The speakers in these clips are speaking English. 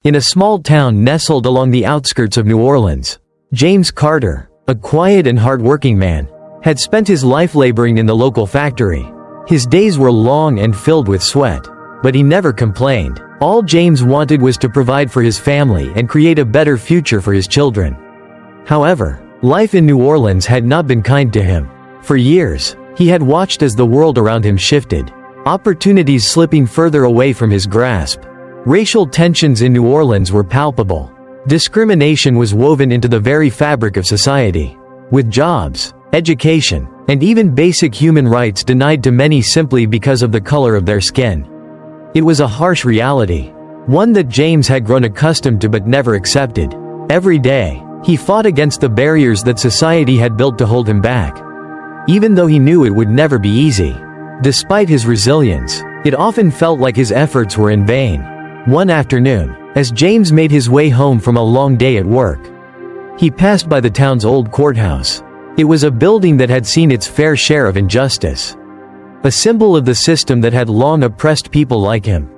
In a small town nestled along the outskirts of New Orleans, James Carter, a quiet and hard-working man, had spent his life laboring in the local factory. His days were long and filled with sweat, but he never complained. All James wanted was to provide for his family and create a better future for his children. However, life in New Orleans had not been kind to him. For years, he had watched as the world around him shifted, opportunities slipping further away from his grasp. Racial tensions in New Orleans were palpable. Discrimination was woven into the very fabric of society, with jobs, education, and even basic human rights denied to many simply because of the color of their skin. It was a harsh reality, one that James had grown accustomed to but never accepted. Every day, he fought against the barriers that society had built to hold him back, even though he knew it would never be easy. Despite his resilience, it often felt like his efforts were in vain. One afternoon, as James made his way home from a long day at work, he passed by the town's old courthouse. It was a building that had seen its fair share of injustice, a symbol of the system that had long oppressed people like him.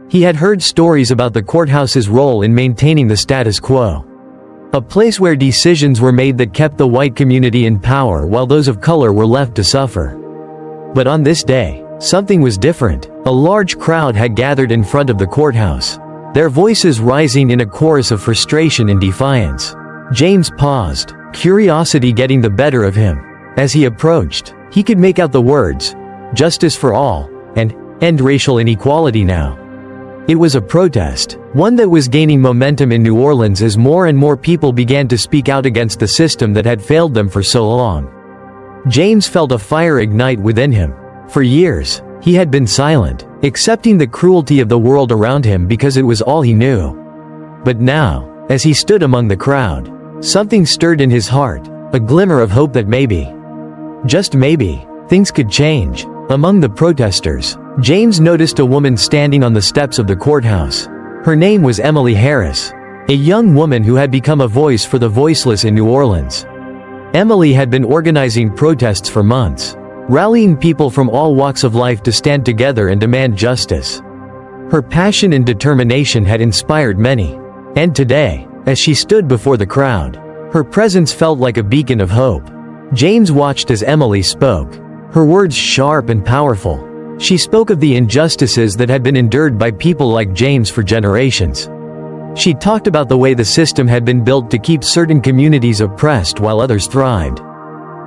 He had heard stories about the courthouse's role in maintaining the status quo, a place where decisions were made that kept the white community in power while those of color were left to suffer. But on this day, something was different. A large crowd had gathered in front of the courthouse, their voices rising in a chorus of frustration and defiance. James paused, curiosity getting the better of him. As he approached, he could make out the words, "Justice for all," and "End racial inequality now." It was a protest, one that was gaining momentum in New Orleans as more and more people began to speak out against the system that had failed them for so long. James felt a fire ignite within him. For years, he had been silent, accepting the cruelty of the world around him because it was all he knew. But now, as he stood among the crowd, something stirred in his heart, a glimmer of hope that maybe, just maybe, things could change. Among the protesters, James noticed a woman standing on the steps of the courthouse. Her name was Emily Harris, a young woman who had become a voice for the voiceless in New Orleans. Emily had been organizing protests for months, rallying people from all walks of life to stand together and demand justice. Her passion and determination had inspired many. And today, as she stood before the crowd, her presence felt like a beacon of hope. James watched as Emily spoke, her words sharp and powerful. She spoke of the injustices that had been endured by people like James for generations. She talked about the way the system had been built to keep certain communities oppressed while others thrived.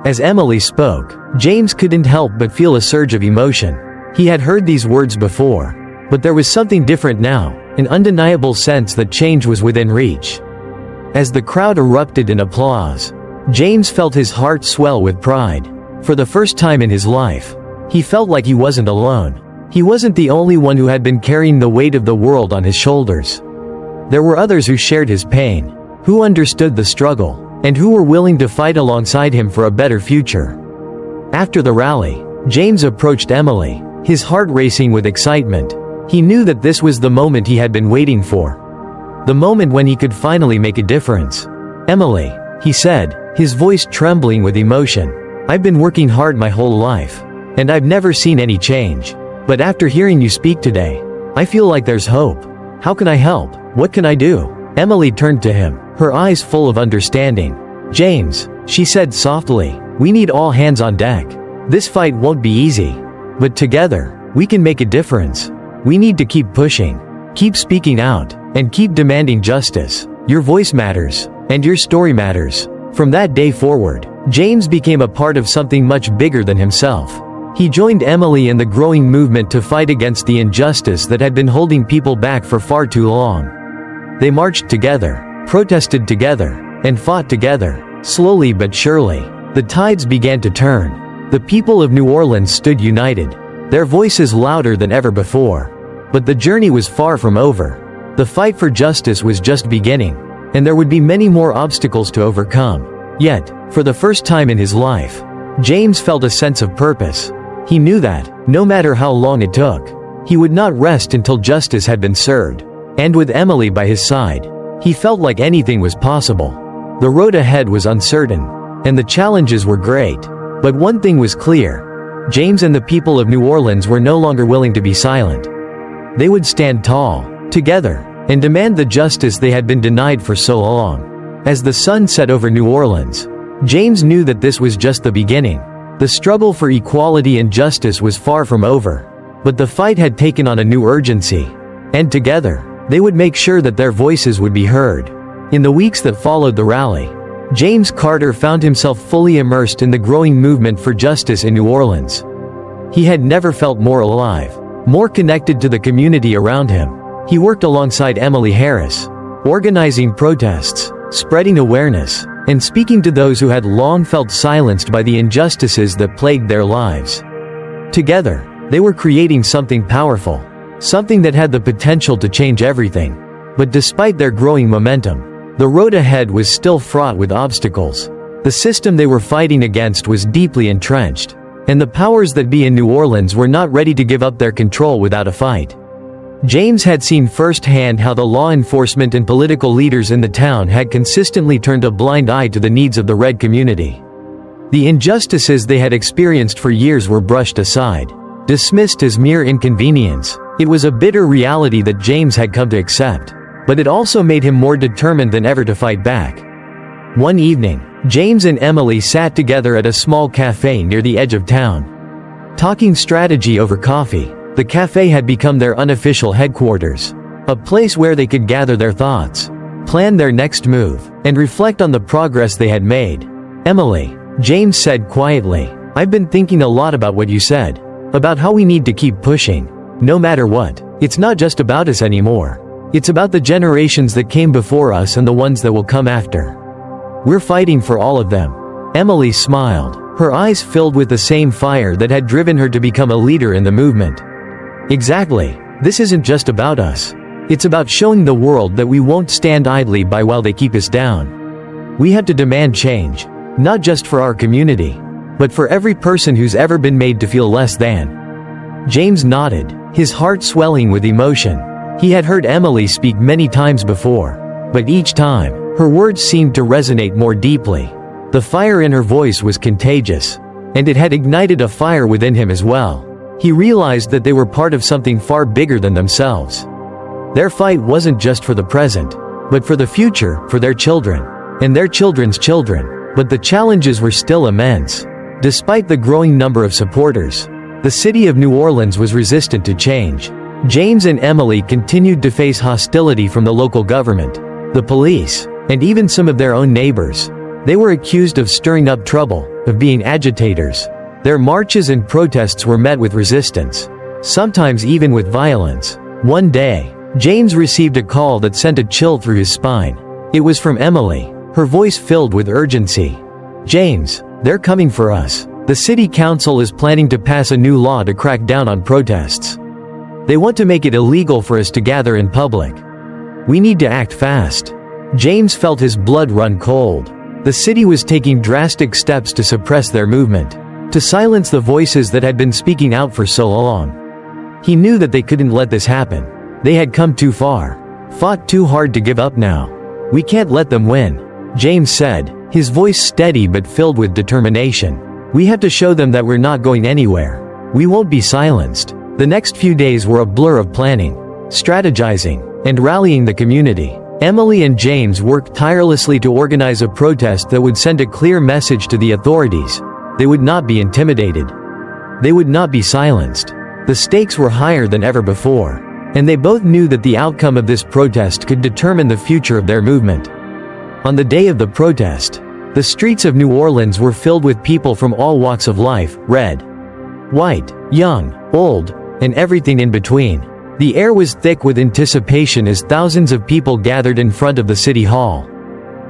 As Emily spoke, James couldn't help but feel a surge of emotion. He had heard these words before, but there was something different now, an undeniable sense that change was within reach. As the crowd erupted in applause, James felt his heart swell with pride. For the first time in his life, he felt like he wasn't alone. He wasn't the only one who had been carrying the weight of the world on his shoulders. There were others who shared his pain, who understood the struggle, and who were willing to fight alongside him for a better future. After the rally, James approached Emily, his heart racing with excitement. He knew that this was the moment he had been waiting for. The moment when he could finally make a difference. "Emily," he said, his voice trembling with emotion, "I've been working hard my whole life, and I've never seen any change. But after hearing you speak today, I feel like there's hope. How can I help? What can I do?" Emily turned to him, her eyes full of understanding. "James," she said softly, "we need all hands on deck. This fight won't be easy. But together, we can make a difference. We need to keep pushing, keep speaking out, and keep demanding justice. Your voice matters, and your story matters." From that day forward, James became a part of something much bigger than himself. He joined Emily in the growing movement to fight against the injustice that had been holding people back for far too long. They marched together, protested together, and fought together. Slowly but surely, the tides began to turn. The people of New Orleans stood united, their voices louder than ever before. But the journey was far from over. The fight for justice was just beginning, and there would be many more obstacles to overcome. Yet, for the first time in his life, James felt a sense of purpose. He knew that, no matter how long it took, he would not rest until justice had been served. And with Emily by his side, he felt like anything was possible. The road ahead was uncertain, and the challenges were great. But one thing was clear. James and the people of New Orleans were no longer willing to be silent. They would stand tall, together, and demand the justice they had been denied for so long. As the sun set over New Orleans, James knew that this was just the beginning. The struggle for equality and justice was far from over. But the fight had taken on a new urgency. And together, they would make sure that their voices would be heard. In the weeks that followed the rally, James Carter found himself fully immersed in the growing movement for justice in New Orleans. He had never felt more alive, more connected to the community around him. He worked alongside Emily Harris, organizing protests, spreading awareness, and speaking to those who had long felt silenced by the injustices that plagued their lives. Together, they were creating something powerful, something that had the potential to change everything. But despite their growing momentum, the road ahead was still fraught with obstacles. The system they were fighting against was deeply entrenched, and the powers that be in New Orleans were not ready to give up their control without a fight. James had seen firsthand how the law enforcement and political leaders in the town had consistently turned a blind eye to the needs of the Red community. The injustices they had experienced for years were brushed aside, dismissed as mere inconvenience. It was a bitter reality that James had come to accept, but it also made him more determined than ever to fight back. One evening, James and Emily sat together at a small cafe near the edge of town. Talking strategy over coffee, the cafe had become their unofficial headquarters, a place where they could gather their thoughts, plan their next move, and reflect on the progress they had made. "Emily," James said quietly, "I've been thinking a lot about what you said, about how we need to keep pushing, no matter what. It's not just about us anymore. It's about the generations that came before us and the ones that will come after. We're fighting for all of them." Emily smiled, her eyes filled with the same fire that had driven her to become a leader in the movement. "Exactly. This isn't just about us. It's about showing the world that we won't stand idly by while they keep us down. We have to demand change, not just for our community, but for every person who's ever been made to feel less than." James nodded, his heart swelling with emotion. He had heard Emily speak many times before, but each time, her words seemed to resonate more deeply. The fire in her voice was contagious, and it had ignited a fire within him as well. He realized that they were part of something far bigger than themselves. Their fight wasn't just for the present, but for the future, for their children, and their children's children. But the challenges were still immense. Despite the growing number of supporters, the city of New Orleans was resistant to change. James and Emily continued to face hostility from the local government, the police, and even some of their own neighbors. They were accused of stirring up trouble, of being agitators. Their marches and protests were met with resistance, sometimes even with violence. One day, James received a call that sent a chill through his spine. It was from Emily, her voice filled with urgency. "James, they're coming for us. The city council is planning to pass a new law to crack down on protests. They want to make it illegal for us to gather in public. We need to act fast." James felt his blood run cold. The city was taking drastic steps to suppress their movement, to silence the voices that had been speaking out for so long. He knew that they couldn't let this happen. They had come too far, fought too hard to give up now. "We can't let them win," James said, his voice steady but filled with determination. "We have to show them that we're not going anywhere. We won't be silenced." The next few days were a blur of planning, strategizing, and rallying the community. Emily and James worked tirelessly to organize a protest that would send a clear message to the authorities. They would not be intimidated. They would not be silenced. The stakes were higher than ever before, and they both knew that the outcome of this protest could determine the future of their movement. On the day of the protest, the streets of New Orleans were filled with people from all walks of life, red, white, young, old, and everything in between. The air was thick with anticipation as thousands of people gathered in front of the city hall,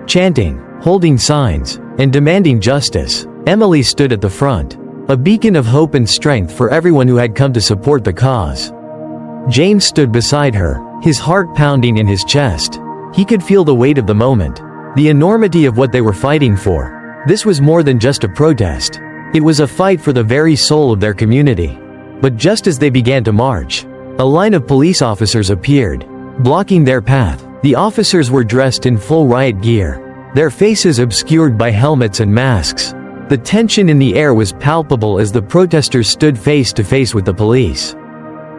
chanting, holding signs, and demanding justice. Emily stood at the front, a beacon of hope and strength for everyone who had come to support the cause. James stood beside her, his heart pounding in his chest. He could feel the weight of the moment, the enormity of what they were fighting for. This was more than just a protest. It was a fight for the very soul of their community. But just as they began to march, a line of police officers appeared, blocking their path. The officers were dressed in full riot gear, their faces obscured by helmets and masks. The tension in the air was palpable as the protesters stood face to face with the police.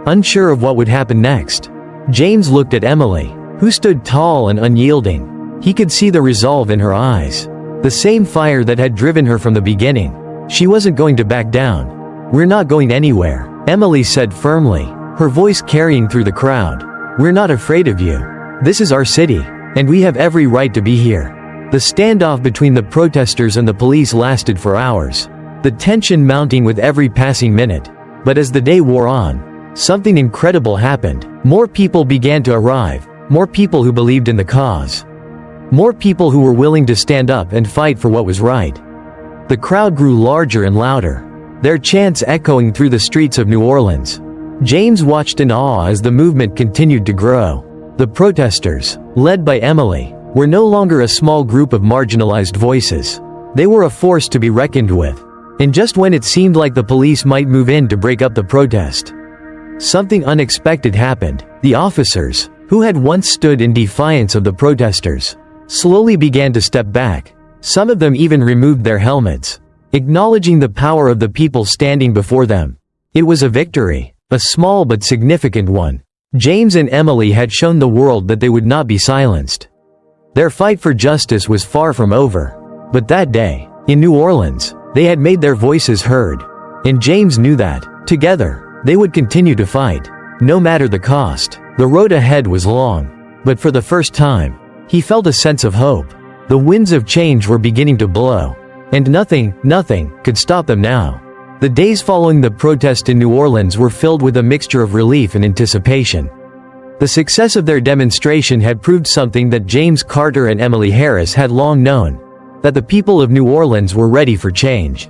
Unsure of what would happen next, James looked at Emily, who stood tall and unyielding. He could see the resolve in her eyes. The same fire that had driven her from the beginning. She wasn't going to back down. "We're not going anywhere," Emily said firmly, her voice carrying through the crowd. "We're not afraid of you. This is our city, and we have every right to be here." The standoff between the protesters and the police lasted for hours, the tension mounting with every passing minute. But as the day wore on, something incredible happened. More people began to arrive, more people who believed in the cause. More people who were willing to stand up and fight for what was right. The crowd grew larger and louder, their chants echoing through the streets of New Orleans. James watched in awe as the movement continued to grow. The protesters, led by Emily, were no longer a small group of marginalized voices. They were a force to be reckoned with. And just when it seemed like the police might move in to break up the protest, something unexpected happened. The officers, who had once stood in defiance of the protesters, slowly began to step back. Some of them even removed their helmets, acknowledging the power of the people standing before them. It was a victory, a small but significant one. James and Emily had shown the world that they would not be silenced. Their fight for justice was far from over. But that day, in New Orleans, they had made their voices heard. And James knew that, together, they would continue to fight, no matter the cost. The road ahead was long. But for the first time, he felt a sense of hope. The winds of change were beginning to blow. And nothing could stop them now. The days following the protest in New Orleans were filled with a mixture of relief and anticipation. The success of their demonstration had proved something that James Carter and Emily Harris had long known, that the people of New Orleans were ready for change.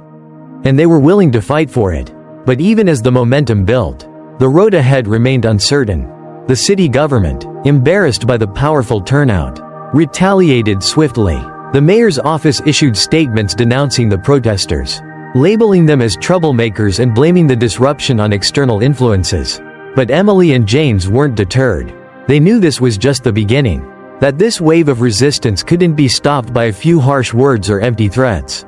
And they were willing to fight for it. But even as the momentum built, the road ahead remained uncertain. The city government, embarrassed by the powerful turnout, retaliated swiftly. The mayor's office issued statements denouncing the protesters, labeling them as troublemakers and blaming the disruption on external influences. But Emily and James weren't deterred. They knew this was just the beginning, that this wave of resistance couldn't be stopped by a few harsh words or empty threats.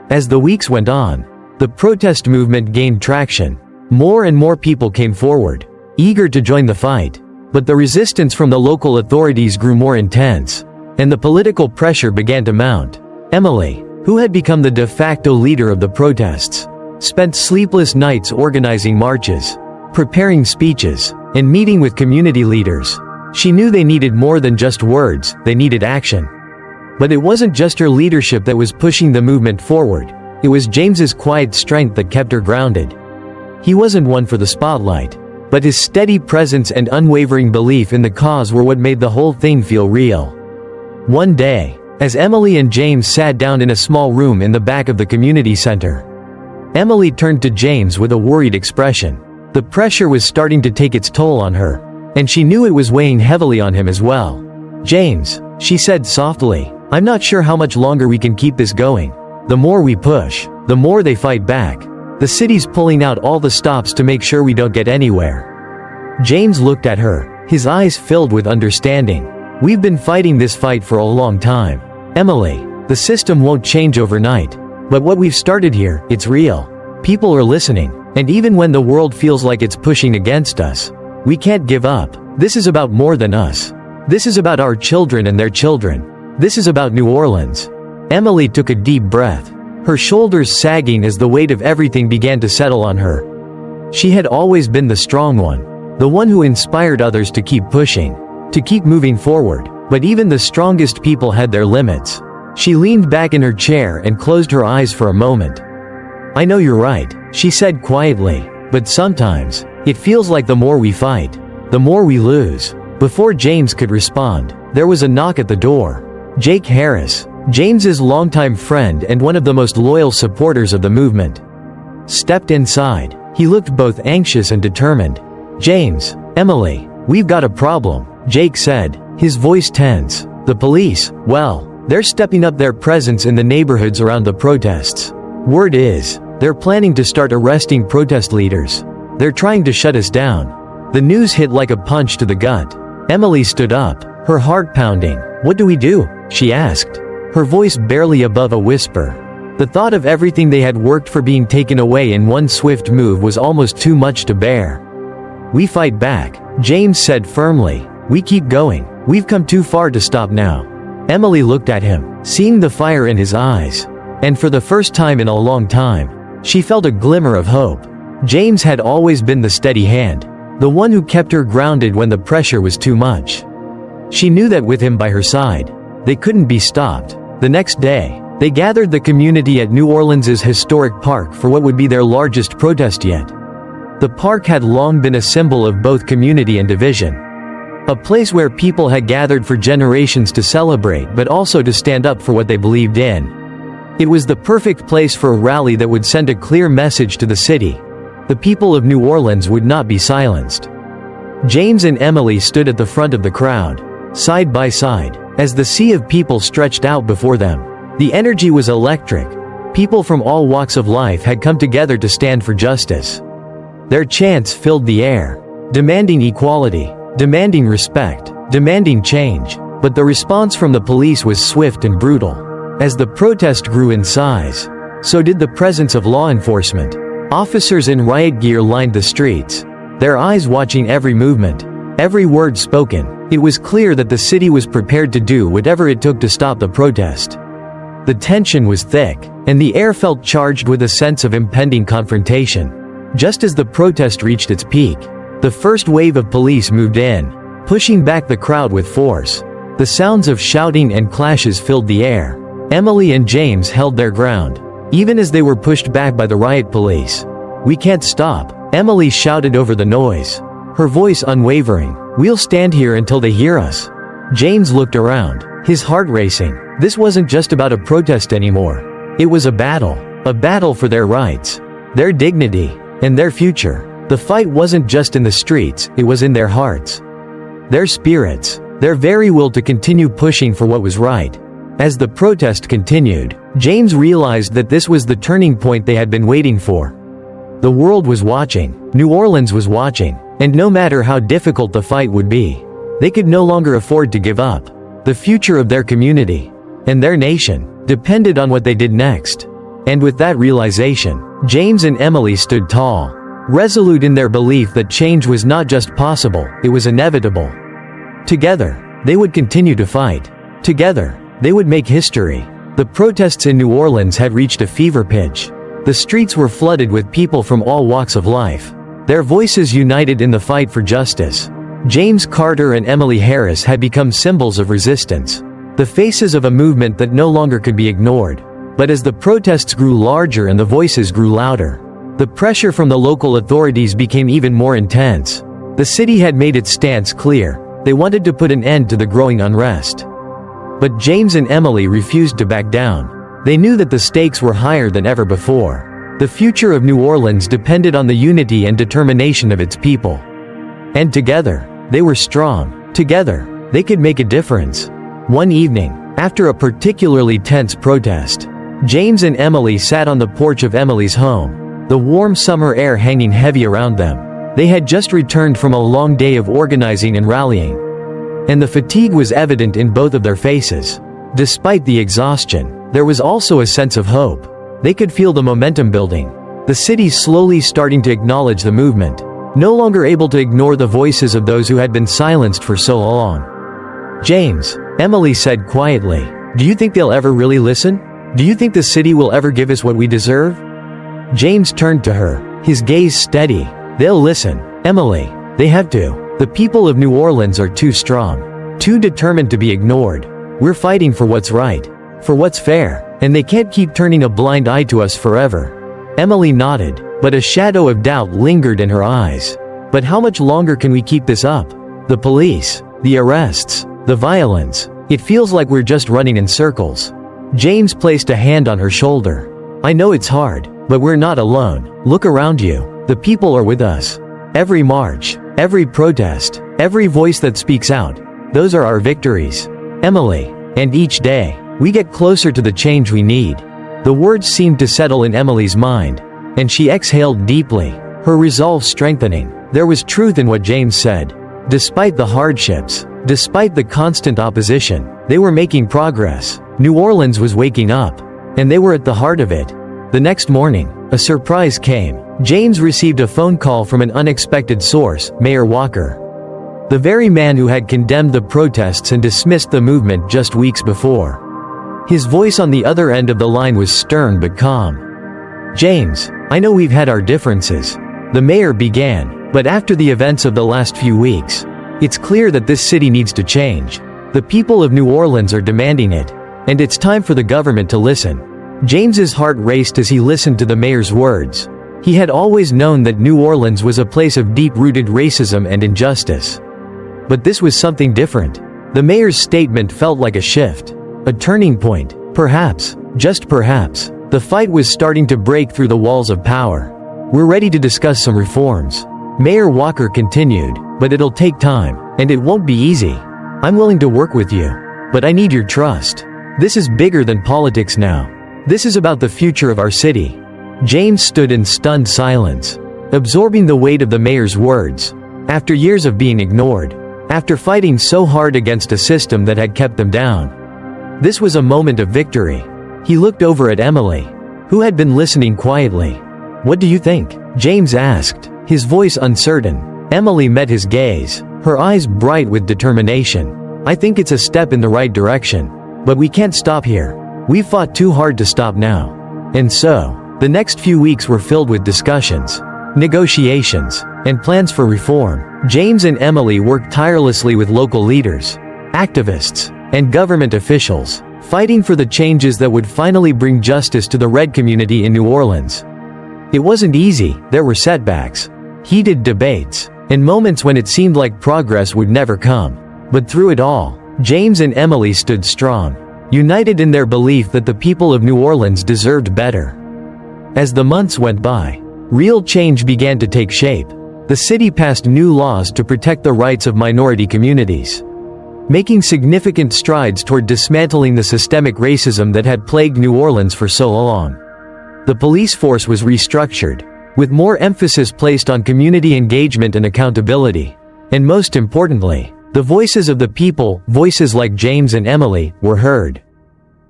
As the weeks went on, the protest movement gained traction. More and more people came forward, eager to join the fight. But the resistance from the local authorities grew more intense, and the political pressure began to mount. Emily, who had become the de facto leader of the protests, spent sleepless nights organizing marches, preparing speeches, and meeting with community leaders. She knew they needed more than just words, they needed action. But it wasn't just her leadership that was pushing the movement forward, it was James's quiet strength that kept her grounded. He wasn't one for the spotlight, but his steady presence and unwavering belief in the cause were what made the whole thing feel real. One day, as Emily and James sat down in a small room in the back of the community center, Emily turned to James with a worried expression. The pressure was starting to take its toll on her, and she knew it was weighing heavily on him as well. "James," she said softly, "I'm not sure how much longer we can keep this going. The more we push, the more they fight back. The city's pulling out all the stops to make sure we don't get anywhere." James looked at her, his eyes filled with understanding. "We've been fighting this fight for a long time, Emily. The system won't change overnight. But what we've started here, it's real. People are listening. And even when the world feels like it's pushing against us, we can't give up. This is about more than us. This is about our children and their children. This is about New Orleans." Emily took a deep breath, her shoulders sagging as the weight of everything began to settle on her. She had always been the strong one, the one who inspired others to keep pushing, to keep moving forward. But even the strongest people had their limits. She leaned back in her chair and closed her eyes for a moment. "I know you're right," she said quietly, "but sometimes, it feels like the more we fight, the more we lose." Before James could respond, there was a knock at the door. Jake Harris, James's longtime friend and one of the most loyal supporters of the movement, stepped inside. He looked both anxious and determined. "James, Emily, we've got a problem," Jake said, his voice tense. "The police, well, they're stepping up their presence in the neighborhoods around the protests. Word is, they're planning to start arresting protest leaders. They're trying to shut us down." The news hit like a punch to the gut. Emily stood up, her heart pounding. "What do we do?" she asked, her voice barely above a whisper. The thought of everything they had worked for being taken away in one swift move was almost too much to bear. "We fight back," James said firmly, We keep going. We've come too far to stop now." Emily looked at him, seeing the fire in his eyes. And for the first time in a long time, she felt a glimmer of hope. James had always been the steady hand, the one who kept her grounded when the pressure was too much. She knew that with him by her side, they couldn't be stopped. The next day, they gathered the community at New Orleans's historic park for what would be their largest protest yet. The park had long been a symbol of both community and division. A place where people had gathered for generations to celebrate but also to stand up for what they believed in. It was the perfect place for a rally that would send a clear message to the city. The people of New Orleans would not be silenced. James and Emily stood at the front of the crowd, side by side, as the sea of people stretched out before them. The energy was electric. People from all walks of life had come together to stand for justice. Their chants filled the air, demanding equality, demanding respect, demanding change. But the response from the police was swift and brutal. As the protest grew in size, so did the presence of law enforcement. Officers in riot gear lined the streets, their eyes watching every movement, every word spoken. It was clear that the city was prepared to do whatever it took to stop the protest. The tension was thick, and the air felt charged with a sense of impending confrontation. Just as the protest reached its peak, the first wave of police moved in, pushing back the crowd with force. The sounds of shouting and clashes filled the air. Emily and James held their ground, even as they were pushed back by the riot police. "We can't stop," Emily shouted over the noise, her voice unwavering. "We'll stand here until they hear us." James looked around, his heart racing. This wasn't just about a protest anymore. It was a battle for their rights, their dignity, and their future. The fight wasn't just in the streets, it was in their hearts, their spirits, their very will to continue pushing for what was right. As the protest continued, James realized that this was the turning point they had been waiting for. The world was watching, New Orleans was watching, and no matter how difficult the fight would be, they could no longer afford to give up. The future of their community and their nation depended on what they did next. And with that realization, James and Emily stood tall, resolute in their belief that change was not just possible, it was inevitable. Together, they would continue to fight. Together, they would make history. The protests in New Orleans had reached a fever pitch. The streets were flooded with people from all walks of life, their voices united in the fight for justice. James Carter and Emily Harris had become symbols of resistance, the faces of a movement that no longer could be ignored. But as the protests grew larger and the voices grew louder, the pressure from the local authorities became even more intense. The city had made its stance clear. They wanted to put an end to the growing unrest. But James and Emily refused to back down. They knew that the stakes were higher than ever before. The future of New Orleans depended on the unity and determination of its people. And together, they were strong. Together, they could make a difference. One evening, after a particularly tense protest, James and Emily sat on the porch of Emily's home, the warm summer air hanging heavy around them. They had just returned from a long day of organizing and rallying, and the fatigue was evident in both of their faces. Despite the exhaustion, there was also a sense of hope. They could feel the momentum building. The city slowly starting to acknowledge the movement, no longer able to ignore the voices of those who had been silenced for so long. "James," Emily said quietly, "do you think they'll ever really listen? Do you think the city will ever give us what we deserve?" James turned to her, his gaze steady. "They'll listen, Emily. They have to. The people of New Orleans are too strong, too determined to be ignored. We're fighting for what's right, for what's fair, and they can't keep turning a blind eye to us forever." Emily nodded, but a shadow of doubt lingered in her eyes. "But how much longer can we keep this up? The police, the arrests, the violence. It feels like we're just running in circles." James placed a hand on her shoulder. "I know it's hard, but we're not alone. Look around you. The people are with us. Every march, every protest, every voice that speaks out, those are our victories, Emily. And each day, we get closer to the change we need." The words seemed to settle in Emily's mind, and she exhaled deeply, her resolve strengthening. There was truth in what James said. Despite the hardships, despite the constant opposition, they were making progress. New Orleans was waking up, and they were at the heart of it. The next morning, a surprise came. James received a phone call from an unexpected source, Mayor Walker. The very man who had condemned the protests and dismissed the movement just weeks before. His voice on the other end of the line was stern but calm. "James, I know we've had our differences," the mayor began, "but after the events of the last few weeks, it's clear that this city needs to change. The people of New Orleans are demanding it, and it's time for the government to listen." James's heart raced as he listened to the mayor's words. He had always known that New Orleans was a place of deep-rooted racism and injustice. But this was something different. The mayor's statement felt like a shift. A turning point. Perhaps, just perhaps, the fight was starting to break through the walls of power. "We're ready to discuss some reforms," Mayor Walker continued, "but it'll take time, and it won't be easy. I'm willing to work with you, but I need your trust. This is bigger than politics now. This is about the future of our city." James stood in stunned silence, absorbing the weight of the mayor's words. After years of being ignored, after fighting so hard against a system that had kept them down, this was a moment of victory. He looked over at Emily, who had been listening quietly. "What do you think?" James asked, his voice uncertain. Emily met his gaze, her eyes bright with determination. "I think it's a step in the right direction. But we can't stop here. We've fought too hard to stop now." And so, the next few weeks were filled with discussions, negotiations, and plans for reform. James and Emily worked tirelessly with local leaders, activists, and government officials, fighting for the changes that would finally bring justice to the Red community in New Orleans. It wasn't easy. There were setbacks, heated debates, and moments when it seemed like progress would never come. But through it all, James and Emily stood strong, united in their belief that the people of New Orleans deserved better. As the months went by, real change began to take shape. The city passed new laws to protect the rights of minority communities, making significant strides toward dismantling the systemic racism that had plagued New Orleans for so long. The police force was restructured, with more emphasis placed on community engagement and accountability. And most importantly, the voices of the people, voices like James and Emily, were heard.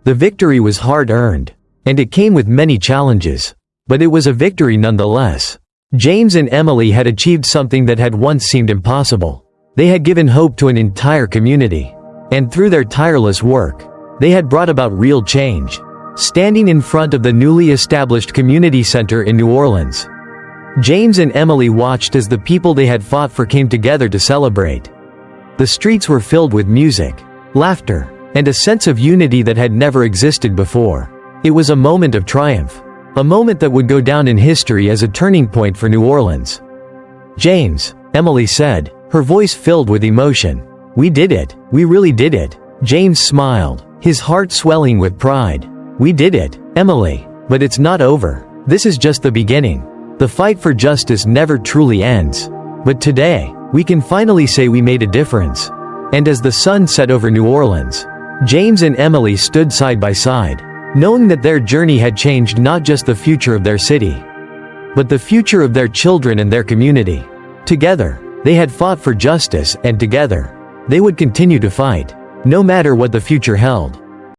The victory was hard-earned, and it came with many challenges. But it was a victory nonetheless. James and Emily had achieved something that had once seemed impossible. They had given hope to an entire community. And through their tireless work, they had brought about real change. Standing in front of the newly established community center in New Orleans, James and Emily watched as the people they had fought for came together to celebrate. The streets were filled with music, laughter, and a sense of unity that had never existed before. It was a moment of triumph. A moment that would go down in history as a turning point for New Orleans. "James," Emily said, her voice filled with emotion. "We did it. We really did it." James smiled, his heart swelling with pride. "We did it, Emily. But it's not over. This is just the beginning. The fight for justice never truly ends. But today, we can finally say we made a difference." And as the sun set over New Orleans, James and Emily stood side by side, knowing that their journey had changed not just the future of their city, but the future of their children and their community. Together, they had fought for justice, and together, they would continue to fight, no matter what the future held.